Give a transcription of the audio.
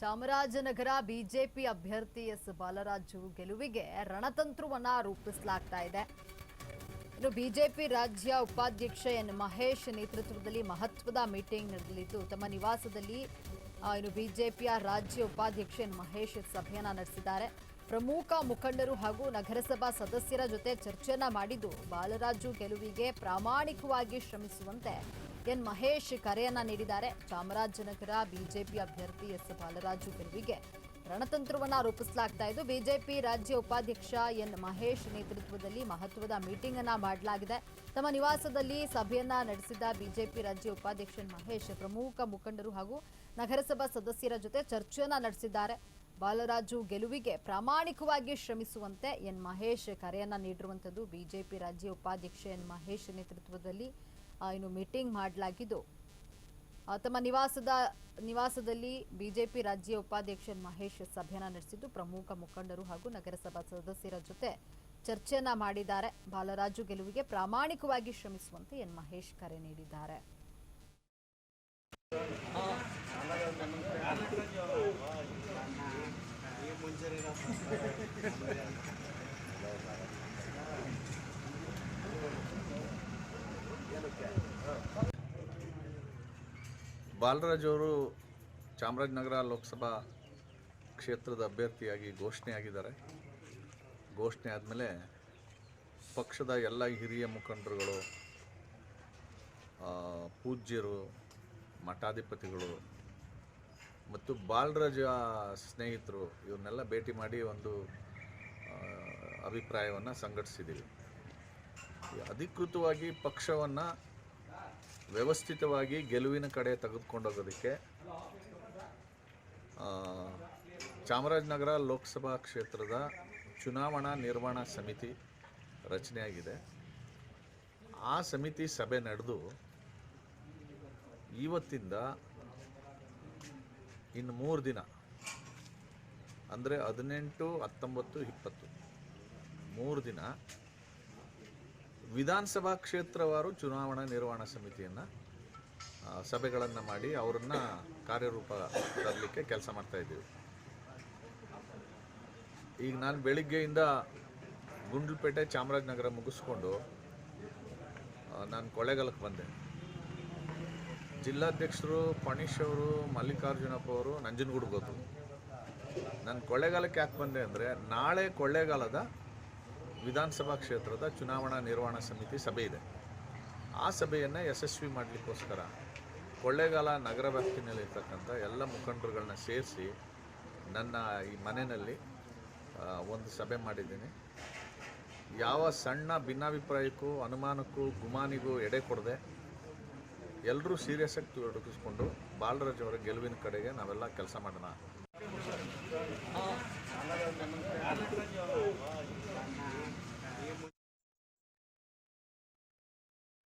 Chamarajanagar BJP ಅಭ್ಯರ್ಥಿ S Balaraju ಗೆಲುವಿಗೆ ರಣತಂತ್ರವನ್ನ ರೂಪಿಸಲಾಗ್ತಾ ಇದೆ. ಇನ್ನು ಬಿಜೆಪಿ ರಾಜ್ಯ ಉಪಾಧ್ಯಕ್ಷ ಎನ್ ಮಹೇಶ್ ನೇತೃತ್ವದಲ್ಲಿ ಮಹತ್ವದ ಮೀಟಿಂಗ್ ನಡೆಯಲಿದ್ದು ತಮ್ಮ ನಿವಾಸದಲ್ಲಿ ಇನ್ನು ಬಿಜೆಪಿಯ ರಾಜ್ಯ ಉಪಾಧ್ಯಕ್ಷ ಎನ್ ಮಹೇಶ್ ಸಭೆಯನ್ನ ನಡೆಸಿದ್ದಾರೆ. ಪ್ರಮುಖ ಮುಖಂಡರು ಹಾಗೂ ನಗರಸಭಾ ಸದಸ್ಯರ ಜೊತೆ ಚರ್ಚೆಯನ್ನ ಮಾಡಿದ್ದು ಬಾಲರಾಜು ಗೆಲುವಿಗೆ ಪ್ರಾಮಾಣಿಕವಾಗಿ ಶ್ರಮಿಸುವಂತೆ ಎನ್ ಮಹೇಶ್ ಕರೆಯನ್ನ ನೀಡಿದ್ದಾರೆ. ಚಾಮರಾಜನಗರ ಬಿಜೆಪಿ ಅಭ್ಯರ್ಥಿ ಎಸ್ ಬಾಲರಾಜು ಗೆಲುವಿಗೆ ರಣತಂತ್ರವನ್ನ ರೂಪಿಸಲಾಗ್ತಾ ಇದ್ದು ಬಿಜೆಪಿ ರಾಜ್ಯ ಉಪಾಧ್ಯಕ್ಷ ಎನ್ ಮಹೇಶ್ ನೇತೃತ್ವದಲ್ಲಿ ಮಹತ್ವದ ಮೀಟಿಂಗ್ ಅನ್ನ ಮಾಡಲಾಗಿದೆ. ತಮ್ಮ ನಿವಾಸದಲ್ಲಿ ಸಭೆಯನ್ನ ನಡೆಸಿದ ಬಿಜೆಪಿ ರಾಜ್ಯ ಉಪಾಧ್ಯಕ್ಷ ಎನ್ ಮಹೇಶ್ ಪ್ರಮುಖ ಮುಖಂಡರು ಹಾಗೂ ನಗರಸಭಾ ಸದಸ್ಯರ ಜೊತೆ ಚರ್ಚೆಯನ್ನ ನಡೆಸಿದ್ದಾರೆ. ಬಾಲರಾಜು ಗೆಲುವಿಗೆ ಪ್ರಾಮಾಣಿಕವಾಗಿ ಶ್ರಮಿಸುವಂತೆ ಎನ್ ಮಹೇಶ್ ಕರೆಯನ್ನ ನೀಡಿರುವಂತದ್ದು. ಬಿಜೆಪಿ ರಾಜ್ಯ ಉಪಾಧ್ಯಕ್ಷ ಎನ್ ಮಹೇಶ್ ನೇತೃತ್ವದಲ್ಲಿ ಇನ್ನು ಮೀಟಿಂಗ್ ಮಾಡಲಾಗಿದ್ದು ತಮ್ಮ ನಿವಾಸದಲ್ಲಿ ಬಿಜೆಪಿ ರಾಜ್ಯ ಉಪಾಧ್ಯಕ್ಷ ಎನ್ ಮಹೇಶ್ ಸಭೆಯನ್ನ ನಡೆಸಿದ್ದು ಪ್ರಮುಖ ಮುಖಂಡರು ಹಾಗೂ ನಗರಸಭಾ ಸದಸ್ಯರ ಜೊತೆ ಚರ್ಚೆಯನ್ನ ಮಾಡಿದ್ದಾರೆ. ಬಾಲರಾಜು ಗೆಲುವಿಗೆ ಪ್ರಾಮಾಣಿಕವಾಗಿ ಶ್ರಮಿಸುವಂತೆ ಎನ್ ಮಹೇಶ್ ಕರೆ ನೀಡಿದ್ದಾರೆ. ಬಾಲರಾಜ್ ಅವರು ಚಾಮರಾಜನಗರ ಲೋಕಸಭಾ ಕ್ಷೇತ್ರದ ಅಭ್ಯರ್ಥಿಯಾಗಿ ಘೋಷಣೆಯಾಗಿದ್ದಾರೆ. ಘೋಷಣೆ ಆದಮೇಲೆ ಪಕ್ಷದ ಎಲ್ಲ ಹಿರಿಯ ಮುಖಂಡರುಗಳು, ಪೂಜ್ಯರು, ಮಠಾಧಿಪತಿಗಳು ಮತ್ತು ಬಾಲರಾಜ ಸ್ನೇಹಿತರು ಇವನ್ನೆಲ್ಲ ಭೇಟಿ ಮಾಡಿ ಒಂದು ಅಭಿಪ್ರಾಯವನ್ನು ಸಂಘಟಿಸಿದ್ದೀವಿ. ಅಧಿಕೃತವಾಗಿ ಪಕ್ಷವನ್ನು ವ್ಯವಸ್ಥಿತವಾಗಿ ಗೆಲುವಿನ ಕಡೆ ತೆಗೆದುಕೊಂಡೋಗೋದಕ್ಕೆ ಚಾಮರಾಜನಗರ ಲೋಕಸಭಾ ಕ್ಷೇತ್ರದ ಚುನಾವಣಾ ನಿರ್ವಹಣಾ ಸಮಿತಿ ರಚನೆಯಾಗಿದೆ. ಆ ಸಮಿತಿ ಸಭೆ ನಡೆದು ಇವತ್ತಿಂದ ಇನ್ನು 3 ದಿನ ಅಂದರೆ 18, 19, 20 3 ದಿನ ವಿಧಾನಸಭಾ ಕ್ಷೇತ್ರವಾರು ಚುನಾವಣಾ ನಿರ್ವಹಣಾ ಸಮಿತಿಯನ್ನು ಸಭೆಗಳನ್ನು ಮಾಡಿ ಅವರನ್ನು ಕಾರ್ಯರೂಪ ತರಲಿಕ್ಕೆ ಕೆಲಸ ಮಾಡ್ತಾಯಿದ್ದೀವಿ. ಈಗ ನಾನು ಬೆಳಿಗ್ಗೆಯಿಂದ ಗುಂಡ್ಲುಪೇಟೆ ಚಾಮರಾಜನಗರ ಮುಗಿಸ್ಕೊಂಡು ನಾನು ಕೊಳ್ಳೇಗಾಲಕ್ಕೆ ಬಂದೆ. ಜಿಲ್ಲಾಧ್ಯಕ್ಷರು ಪಣೀಶ್ ಅವರು, ಮಲ್ಲಿಕಾರ್ಜುನಪ್ಪ ಅವರು ನಂಜನಗೂಡಿಗೆ ಹೋದರು. ನಾನು ಕೊಳ್ಳೇಗಾಲಕ್ಕೆ ಯಾಕೆ ಬಂದೆ ಅಂದರೆ ನಾಳೆ ಕೊಳ್ಳೇಗಾಲದ ವಿಧಾನಸಭಾ ಕ್ಷೇತ್ರದ ಚುನಾವಣಾ ನಿರ್ವಹಣಾ ಸಮಿತಿ ಸಭೆ ಇದೆ. ಆ ಸಭೆಯನ್ನು ಯಶಸ್ವಿ ಮಾಡಲಿಕ್ಕೋಸ್ಕರ ಕೊಳ್ಳೇಗಾಲ ನಗರ ವ್ಯಾಪ್ತಿನಲ್ಲಿರ್ತಕ್ಕಂಥ ಎಲ್ಲ ಮುಖಂಡರುಗಳನ್ನ ಸೇರಿಸಿ ನನ್ನ ಈ ಮನೆಯಲ್ಲಿ ಒಂದು ಸಭೆ ಮಾಡಿದ್ದೀನಿ. ಯಾವ ಸಣ್ಣ ಭಿನ್ನಾಭಿಪ್ರಾಯಕ್ಕೂ, ಅನುಮಾನಕ್ಕೂ, ಗುಮಾನಿಗೂ ಎಡೆ ಕೊಡದೆ ಎಲ್ಲರೂ ಸೀರಿಯಸ್ಸಾಗಿ ತೊಡಗಿಸ್ಕೊಂಡು ಬಾಲರಾಜ್ ಅವರ ಗೆಲುವಿನ ಕಡೆಗೆ ನಾವೆಲ್ಲ ಕೆಲಸ ಮಾಡೋಣ.